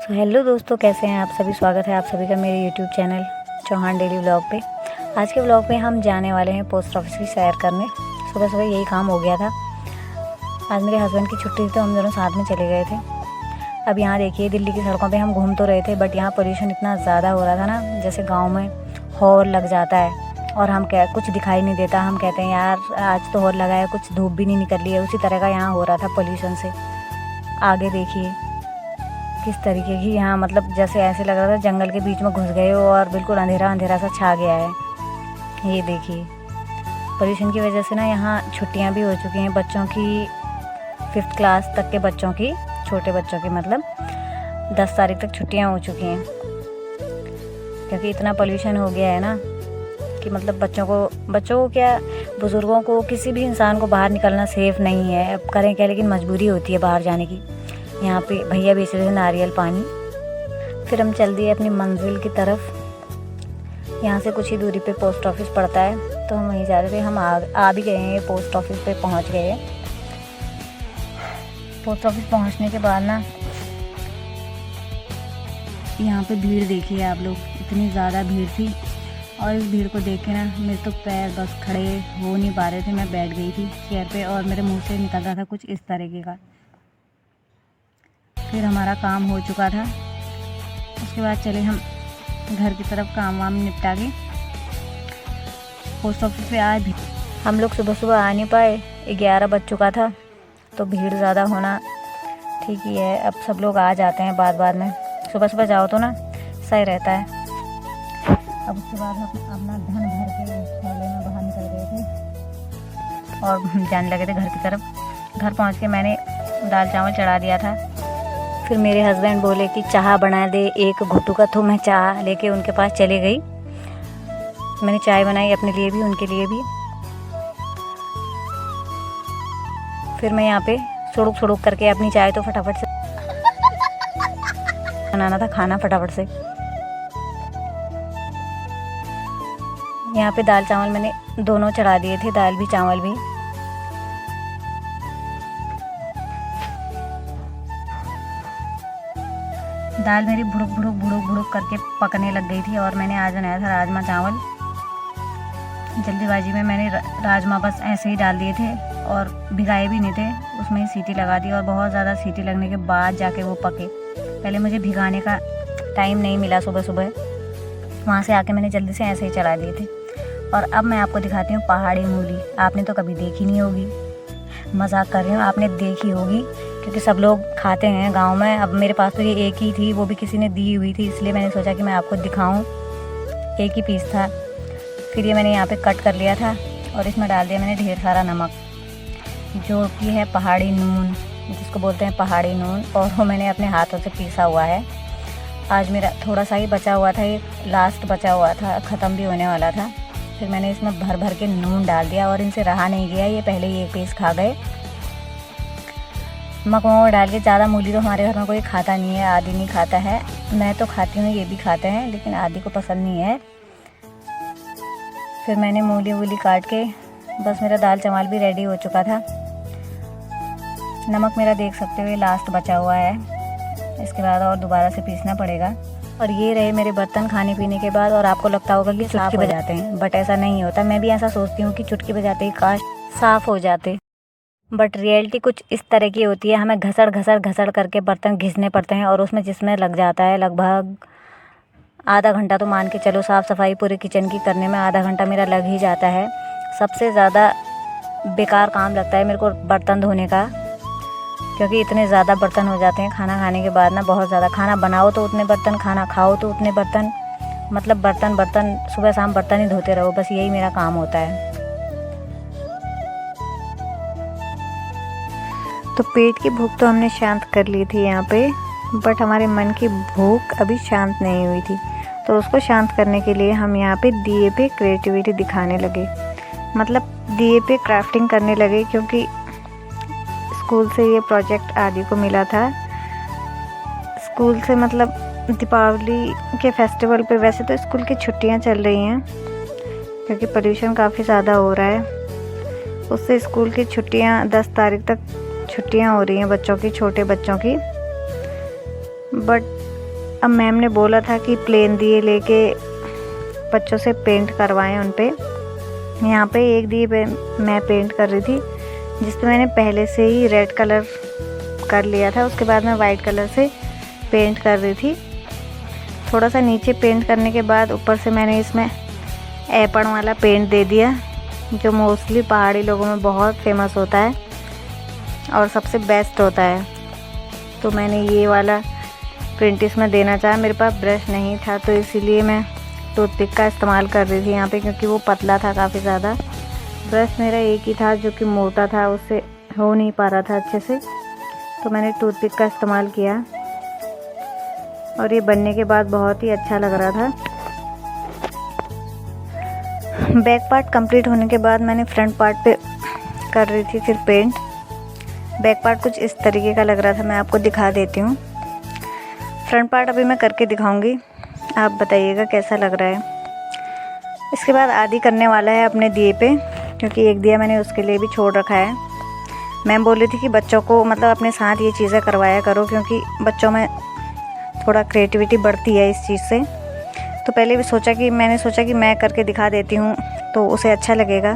Hello दोस्तों, कैसे हैं आप सभी। स्वागत है आप सभी का मेरे YouTube channel Chauhan daily vlog पे। आज के व्लॉग में हम जाने वाले हैं पोस्ट ऑफिस की सैर करने। सुबह सुबह यही काम हो गया था। आज मेरे हस्बैंड की छुट्टी थी तो हम दोनों साथ में चले गए थे। अब यहाँ देखिए, दिल्ली की सड़कों पे हम घूम तो रहे थे, बट यहाँ पोल्यूशन इतना ज़्यादा हो रहा था ना, जैसे गाँव में हॉर्न लग जाता है और हम कुछ दिखाई नहीं देता। हम कहते हैं यार आज तो हॉर्न लगा है, कुछ धूप भी नहीं निकली है, उसी तरह का यहाँ हो रहा था पोल्यूशन से। आगे देखिए किस तरीके की यहाँ, मतलब जैसे ऐसे लग रहा था जंगल के बीच में घुस गए हो और बिल्कुल अंधेरा अंधेरा सा छा गया है। ये देखिए पोल्यूशन की वजह से ना यहाँ छुट्टियाँ भी हो चुकी हैं बच्चों की। 5th क्लास तक के बच्चों की, छोटे बच्चों की, मतलब 10 तारीख तक छुट्टियाँ हो चुकी हैं, क्योंकि इतना पोल्यूशन हो गया है ना कि मतलब बच्चों को क्या, बुज़ुर्गों को, किसी भी इंसान को बाहर निकलना सेफ़ नहीं है। अब करें क्या, लेकिन मजबूरी होती है बाहर जाने की। यहाँ पे भैया बेच रहे थे नारियल पानी। फिर हम चल दिए अपनी मंजिल की तरफ। यहाँ से कुछ ही दूरी पे पोस्ट ऑफिस पड़ता है, तो हम वहीं जा रहे थे। हम आ भी गए हैं, पोस्ट ऑफिस पे पहुँच गए हैं। पोस्ट ऑफिस पहुँचने के बाद ना यहाँ पे भीड़ देखिए आप लोग, इतनी ज़्यादा भीड़ थी। और इस भीड़ को देख के ना मेरे तो पैर बस खड़े हो नहीं पा रहे थे। मैं बैठ गई थी चेयर पे और मेरे मुँह से निकल रहा था कुछ इस तरीके का। फिर हमारा काम हो चुका था। उसके बाद चले हम घर की तरफ, काम वाम निपटा के। पोस्ट ऑफिस पे आज भी हम लोग सुबह सुबह आ नहीं पाए, 11 बज चुका था, तो भीड़ ज़्यादा होना ठीक ही है। अब सब लोग आ जाते हैं बाद में। सुबह सुबह जाओ तो ना सही रहता है। अब उसके बाद हम अपना धन भर के थैले में बाहर निकल गए थे और जाने लगे थे घर की तरफ। घर पहुँच के मैंने दाल चावल चढ़ा दिया था। फिर मेरे हस्बैंड बोले कि चाय बना दे एक घुट्टू का, तो मैं चाय लेके उनके पास चली गई। मैंने चाय बनाई अपने लिए भी, उनके लिए भी। फिर मैं यहाँ पे सुड़ुक करके अपनी चाय तो फटाफट से बनाना था, खाना फटाफट से। यहाँ पे दाल चावल मैंने दोनों चढ़ा दिए थे, दाल भी चावल भी। दाल मेरी भुड़ुक करके पकने लग गई थी और मैंने आज बनाया था राजमा चावल। जल्दीबाजी में मैंने राजमा बस ऐसे ही डाल दिए थे और भिगाए भी नहीं थे, उसमें ही सीटी लगा दी। और बहुत ज़्यादा सीटी लगने के बाद जाके वो पके। पहले मुझे भिगाने का टाइम नहीं मिला सुबह सुबह, वहाँ से आके मैंने जल्दी से ऐसे ही चला दिए थे। और अब मैं आपको दिखाती हूँ पहाड़ी मूली। आपने तो कभी देखी नहीं होगी, मजाक कर रही हूँ, आपने देखी होगी क्योंकि सब लोग खाते हैं गांव में। अब मेरे पास तो ये एक ही थी, वो भी किसी ने दी हुई थी, इसलिए मैंने सोचा कि मैं आपको दिखाऊं। एक ही पीस था। फिर ये मैंने यहाँ पे कट कर लिया था और इसमें डाल दिया मैंने ढेर सारा नमक, जो कि है पहाड़ी नून, जिसको बोलते हैं पहाड़ी नून। और वो मैंने अपने हाथों से पीसा हुआ है। आज मेरा थोड़ा सा ही बचा हुआ था, ये लास्ट बचा हुआ था, ख़त्म भी होने वाला था। फिर मैंने इसमें भर के नून डाल दिया और इनसे रहा नहीं गया, ये पहले ही एक पीस खा गए। नमक डाल के। ज़्यादा मूली तो हमारे घर में कोई खाता नहीं है, आदि नहीं खाता है। मैं तो खाती हूँ, ये भी खाते हैं, लेकिन आदि को पसंद नहीं है। फिर मैंने मूली वूली काट के, बस मेरा दाल चावल भी रेडी हो चुका था। नमक मेरा देख सकते हो लास्ट बचा हुआ है, इसके बाद और दोबारा से पीसना पड़ेगा। और ये रहे मेरे बर्तन खाने पीने के बाद। और आपको लगता होगा कि चुटकी बजाते हैं, बट ऐसा नहीं होता। मैं भी ऐसा सोचती हूँ कि चुटकी बजाते ही काश साफ़ हो जाते, बट रियलिटी कुछ इस तरह की होती है। हमें घसड़ करके बर्तन घिसने पड़ते हैं और उसमें जिसमें लग जाता है लगभग आधा घंटा। तो मान के चलो साफ़ सफाई पूरे किचन की करने में आधा घंटा मेरा लग ही जाता है। सबसे ज़्यादा बेकार काम लगता है मेरे को बर्तन धोने का, क्योंकि इतने ज़्यादा बर्तन हो जाते हैं खाना खाने के बाद ना। बहुत ज़्यादा खाना बनाओ तो उतने बर्तन, खाना खाओ तो उतने बर्तन, मतलब बर्तन सुबह शाम बर्तन ही धोते रहो, बस यही मेरा काम होता है। तो पेट की भूख तो हमने शांत कर ली थी यहाँ पे, बट हमारे मन की भूख अभी शांत नहीं हुई थी। तो उसको शांत करने के लिए हम यहाँ पे दिए पे क्रिएटिविटी दिखाने लगे, मतलब दिए पे क्राफ्टिंग करने लगे। क्योंकि स्कूल से ये प्रोजेक्ट आदि को मिला था। स्कूल से मतलब दीपावली के फेस्टिवल पे, वैसे तो स्कूल की छुट्टियाँ चल रही हैं क्योंकि पोल्यूशन काफ़ी ज़्यादा हो रहा है, उससे स्कूल की छुट्टियाँ 10 तारीख तक छुट्टियां हो रही हैं बच्चों की, छोटे बच्चों की। बट अब मैम ने बोला था कि प्लेन दिए लेके बच्चों से पेंट करवाएं उन पे। यहाँ पे एक दिए पे मैं पेंट कर रही थी, जिस पे मैंने पहले से ही रेड कलर कर लिया था। उसके बाद मैं वाइट कलर से पेंट कर रही थी। थोड़ा सा नीचे पेंट करने के बाद ऊपर से मैंने इसमें एपन वाला पेंट दे दिया, जो मोस्टली पहाड़ी लोगों में बहुत फेमस होता है और सबसे बेस्ट होता है। तो मैंने ये वाला प्रिंट इसमें देना चाहा। मेरे पास ब्रश नहीं था तो इसीलिए मैं टूथपिक का इस्तेमाल कर रही थी यहाँ पे, क्योंकि वो पतला था काफ़ी ज़्यादा। ब्रश मेरा एक ही था जो कि मोटा था, उससे हो नहीं पा रहा था अच्छे से, तो मैंने टूथपिक का इस्तेमाल किया। और ये बनने के बाद बहुत ही अच्छा लग रहा था। बैक पार्ट कंप्लीट होने के बाद मैंने फ्रंट पार्ट पे कर रही थी फिर पेंट। बैक पार्ट कुछ इस तरीके का लग रहा था, मैं आपको दिखा देती हूँ। फ्रंट पार्ट अभी मैं करके दिखाऊंगी, आप बताइएगा कैसा लग रहा है। इसके बाद आदि करने वाला है अपने दिए पे, क्योंकि एक दिया मैंने उसके लिए भी छोड़ रखा है। मैम बोल रही थी कि बच्चों को मतलब अपने साथ ये चीज़ें करवाया करो, क्योंकि बच्चों में थोड़ा क्रिएटिविटी बढ़ती है इस चीज़ से। तो पहले भी मैंने सोचा कि मैं करके दिखा देती हूँ तो उसे अच्छा लगेगा।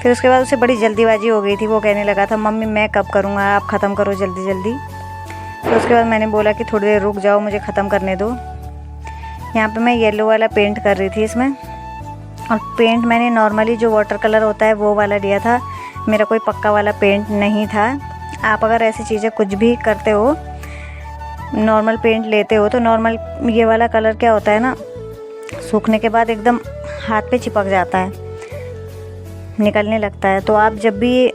फिर उसके बाद उसे बड़ी जल्दीबाजी हो गई थी। वो कहने लगा था, मम्मी मैं कब करूँगा, आप ख़त्म करो जल्दी जल्दी। तो उसके बाद मैंने बोला कि थोड़ी देर रुक जाओ, मुझे ख़त्म करने दो। यहाँ पे मैं येलो वाला पेंट कर रही थी इसमें, और पेंट मैंने नॉर्मली जो वाटर कलर होता है वो वाला लिया था। मेरा कोई पक्का वाला पेंट नहीं था। आप अगर ऐसी चीज़ें कुछ भी करते हो, नॉर्मल पेंट लेते हो, तो नॉर्मल ये वाला कलर क्या होता है ना, सूखने के बाद एकदम हाथ पे चिपक जाता है, निकलने लगता है। तो आप जब भी ये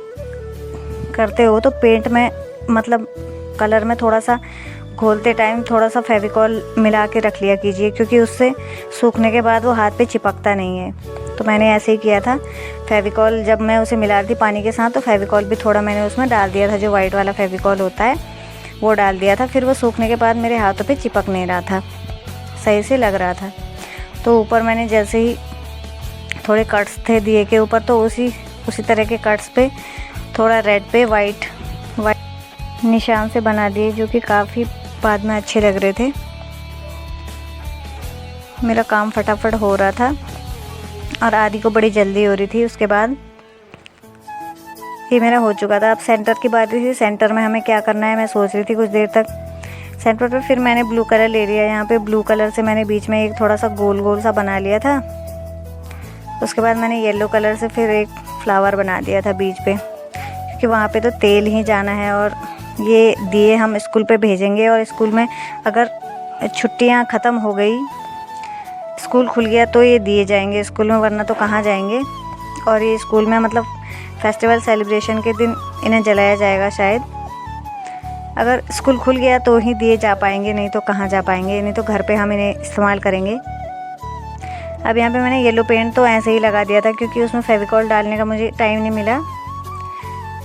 करते हो तो पेंट में मतलब कलर में थोड़ा सा घोलते टाइम थोड़ा सा फेविकॉल मिला के रख लिया कीजिए, क्योंकि उससे सूखने के बाद वो हाथ पे चिपकता नहीं है। तो मैंने ऐसे ही किया था। फेविकॉल जब मैं उसे मिला रही थी पानी के साथ, तो फेविकॉल भी थोड़ा मैंने उसमें डाल दिया था, जो वाइट वाला फेविकॉल होता है वो डाल दिया था। फिर वो सूखने के बाद मेरे हाथों पे चिपक नहीं रहा था, सही से लग रहा था। तो ऊपर मैंने जैसे ही थोड़े कट्स थे दिए के ऊपर, तो उसी तरह के कट्स पे थोड़ा रेड पे वाइट निशान से बना दिए, जो कि काफ़ी बाद में अच्छे लग रहे थे। मेरा काम फटाफट हो रहा था और आदि को बड़ी जल्दी हो रही थी। उसके बाद ये मेरा हो चुका था। अब सेंटर की बारी थी। सेंटर में हमें क्या करना है मैं सोच रही थी कुछ देर तक। सेंटर पे फिर मैंने ब्लू कलर ले लिया। यहाँ पे ब्लू कलर से मैंने बीच में एक थोड़ा सा गोल गोल सा बना लिया था। उसके बाद मैंने येलो कलर से फिर एक फ्लावर बना दिया था बीच पे, क्योंकि वहाँ पे तो तेल ही जाना है और ये दिए हम स्कूल पे भेजेंगे। और स्कूल में अगर छुट्टियाँ ख़त्म हो गई, स्कूल खुल गया, तो ये दिए जाएंगे स्कूल में, वरना तो कहाँ जाएंगे। और ये स्कूल में मतलब फेस्टिवल सेलिब्रेशन के दिन इन्हें जलाया जाएगा शायद। अगर स्कूल खुल गया तो ही दिए जा पाएंगे, नहीं तो कहाँ जा पाएंगे, नहीं तो घर पे हम इन्हें इस्तेमाल करेंगे। अब यहाँ पे मैंने येलो पेंट तो ऐसे ही लगा दिया था, क्योंकि उसमें फेविकॉल डालने का मुझे टाइम नहीं मिला।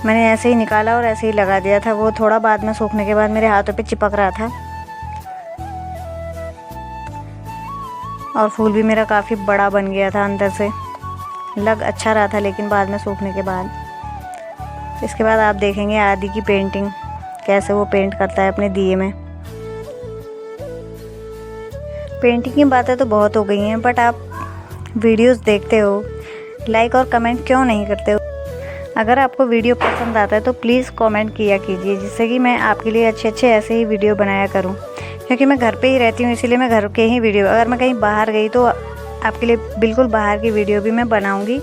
मैंने ऐसे ही निकाला और ऐसे ही लगा दिया था। वो थोड़ा बाद में सूखने के बाद मेरे हाथों पे चिपक रहा था। और फूल भी मेरा काफ़ी बड़ा बन गया था, अंदर से लग अच्छा रहा था, लेकिन बाद में सूखने के बाद। इसके बाद आप देखेंगे आदि की पेंटिंग, कैसे वो पेंट करता है अपने दिए में। पेंटिंग की बातें तो बहुत हो गई हैं, बट आप वीडियोस देखते हो, लाइक और कमेंट क्यों नहीं करते हो? अगर आपको वीडियो पसंद आता है तो प्लीज़ कमेंट किया कीजिए, जिससे कि मैं आपके लिए अच्छे अच्छे ऐसे ही वीडियो बनाया करूं। क्योंकि मैं घर पे ही रहती हूँ, इसीलिए मैं घर के ही वीडियो, अगर मैं कहीं बाहर गई तो आपके लिए बिल्कुल बाहर की वीडियो भी मैं बनाऊँगी।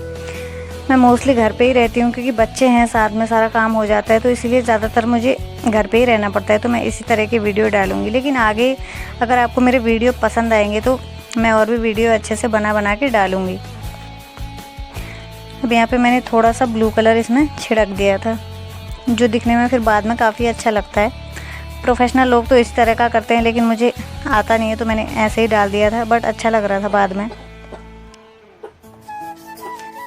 मैं मोस्टली घर पे ही रहती हूँ, क्योंकि बच्चे हैं साथ में, सारा काम हो जाता है, तो इसीलिए ज़्यादातर मुझे घर पे ही रहना पड़ता है। तो मैं इसी तरह की वीडियो डालूँगी। लेकिन आगे अगर आपको मेरे वीडियो पसंद आएंगे तो मैं और भी वीडियो अच्छे से बना के डालूँगी। अब यहाँ पे मैंने थोड़ा सा ब्लू कलर इसमें छिड़क दिया था, जो दिखने में फिर बाद में काफ़ी अच्छा लगता है। प्रोफेशनल लोग तो इस तरह का करते हैं, लेकिन मुझे आता नहीं है, तो मैंने ऐसे ही डाल दिया था, बट अच्छा लग रहा था बाद में।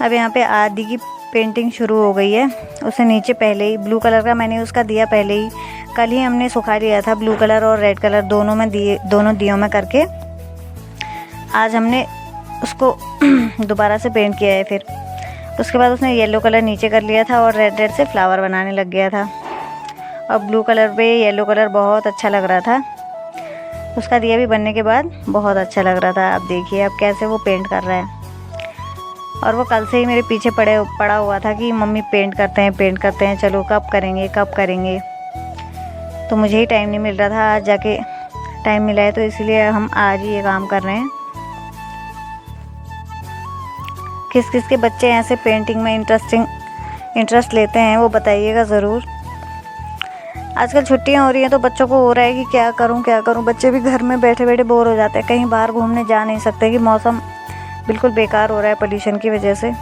अब यहाँ पे आदि की पेंटिंग शुरू हो गई है। उसे नीचे पहले ही ब्लू कलर का मैंने उसका दिया पहले ही, कल ही हमने सुखा लिया था, ब्लू कलर और रेड कलर दोनों दियों में करके। आज हमने उसको दोबारा से पेंट किया है। फिर उसके बाद उसने येलो कलर नीचे कर लिया था और रेड रेड से फ्लावर बनाने लग गया था। और ब्लू कलर पे येलो कलर बहुत अच्छा लग रहा था। उसका दिया भी बनने के बाद बहुत अच्छा लग रहा था। अब देखिए अब कैसे वो पेंट कर रहा है, और वो कल से ही मेरे पीछे पड़ा हुआ था कि मम्मी पेंट करते हैं, चलो कब करेंगे। तो मुझे ही टाइम नहीं मिल रहा था, आज जाके टाइम मिला है, तो इसलिए हम आज ही ये काम कर रहे हैं। किस किस के बच्चे ऐसे पेंटिंग में इंटरेस्ट लेते हैं वो बताइएगा ज़रूर। आजकल छुट्टियां हो रही हैं तो बच्चों को हो रहा है कि क्या करूं। बच्चे भी घर में बैठे बैठे बोर हो जाते हैं, कहीं बाहर घूमने जा नहीं सकते कि मौसम बिल्कुल बेकार हो रहा है पोल्यूशन की वजह से।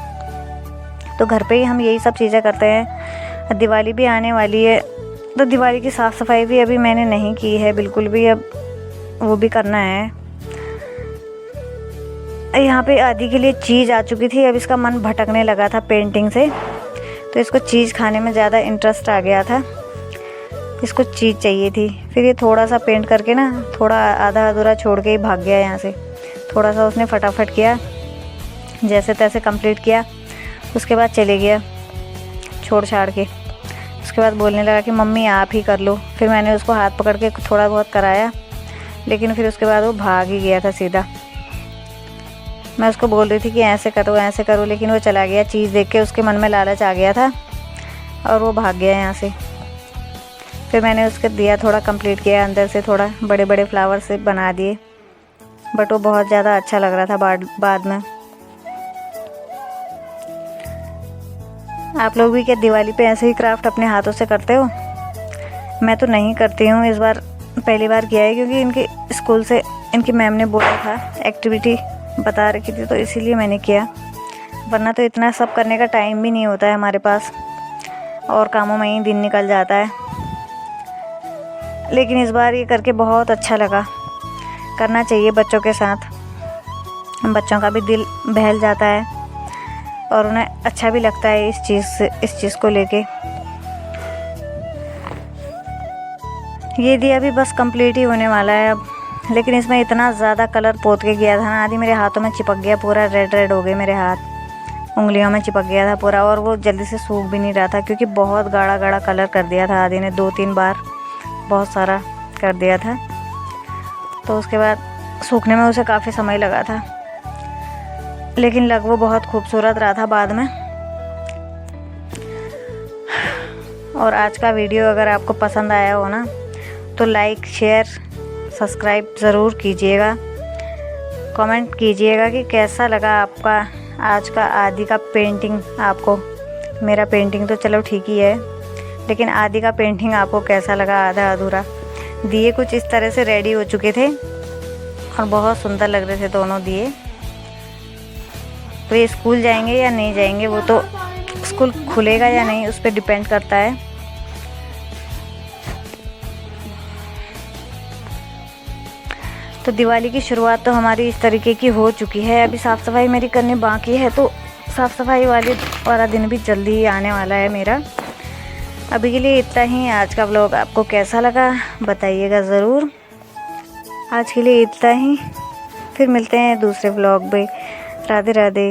तो घर पे ही हम यही सब चीज़ें करते हैं। दिवाली भी आने वाली है, तो दिवाली की साफ़ सफाई भी अभी मैंने नहीं की है बिल्कुल भी, अब वो भी करना है। यहाँ पे आदि के लिए चीज़ आ चुकी थी, अब इसका मन भटकने लगा था पेंटिंग से, तो इसको चीज़ खाने में ज़्यादा इंटरेस्ट आ गया था, इसको चीज़ चाहिए थी। फिर ये थोड़ा सा पेंट करके ना, थोड़ा आधा अधूरा छोड़ के ही भाग गया यहाँ से। थोड़ा सा उसने फटाफट किया, जैसे तैसे कंप्लीट किया, उसके बाद चले गया छोड़ छाड़ के। उसके बाद बोलने लगा कि मम्मी आप ही कर लो। फिर मैंने उसको हाथ पकड़ के थोड़ा बहुत कराया, लेकिन फिर उसके बाद वो भाग ही गया था सीधा। मैं उसको बोल रही थी कि ऐसे करो, लेकिन वो चला गया। चीज़ देख के उसके मन में लालच आ गया था और वो भाग गया यहाँ से। फिर मैंने उसके दिया थोड़ा कंप्लीट किया, अंदर से थोड़ा बड़े बड़े फ्लावर से बना दिए, बट वो बहुत ज़्यादा अच्छा लग रहा था बाद में। आप लोग भी क्या दिवाली पे ऐसे ही क्राफ्ट अपने हाथों से करते हो? मैं तो नहीं करती हूँ, इस बार पहली बार किया है, क्योंकि इनके स्कूल से इनकी मैम ने बोला था, एक्टिविटी बता रखी थी, तो इसीलिए मैंने किया। वरना तो इतना सब करने का टाइम भी नहीं होता है हमारे पास, और कामों में ही दिन निकल जाता है। लेकिन इस बार ये करके बहुत अच्छा लगा। करना चाहिए बच्चों के साथ, बच्चों का भी दिल बहल जाता है और उन्हें अच्छा भी लगता है इस चीज़ को लेके। ये दिया भी बस कंप्लीट ही होने वाला है अब, लेकिन इसमें इतना ज़्यादा कलर पोत के गया था ना, आदि मेरे हाथों में चिपक गया, पूरा रेड हो गए मेरे हाथ, उंगलियों में चिपक गया था पूरा, और वो जल्दी से सूख भी नहीं रहा था, क्योंकि बहुत गाढ़ा कलर कर दिया था आदि ने, 2-3 बार बहुत सारा कर दिया था। तो उसके बाद सूखने में उसे काफ़ी समय लगा था, लेकिन लग वो बहुत खूबसूरत रहा था बाद में। और आज का वीडियो अगर आपको पसंद आया हो ना, तो लाइक शेयर सब्सक्राइब ज़रूर कीजिएगा। कमेंट कीजिएगा कि कैसा लगा आपका आज का आदि का पेंटिंग। आपको मेरा पेंटिंग तो चलो ठीक ही है, लेकिन आदि का पेंटिंग आपको कैसा लगा, आधा अधूरा। दिए कुछ इस तरह से रेडी हो चुके थे और बहुत सुंदर लग रहे थे दोनों दिए। तो ये स्कूल जाएंगे या नहीं जाएंगे, वो तो स्कूल खुलेगा या नहीं उस पर डिपेंड करता है। तो दिवाली की शुरुआत तो हमारी इस तरीके की हो चुकी है। अभी साफ़ सफाई मेरी करनी बाकी है, तो साफ़ सफाई वाला दिन भी जल्दी ही आने वाला है मेरा। अभी के लिए इतना ही। आज का व्लॉग आपको कैसा लगा बताइएगा ज़रूर। आज के लिए इतना ही, फिर मिलते हैं दूसरे व्लॉग में। राधे राधे।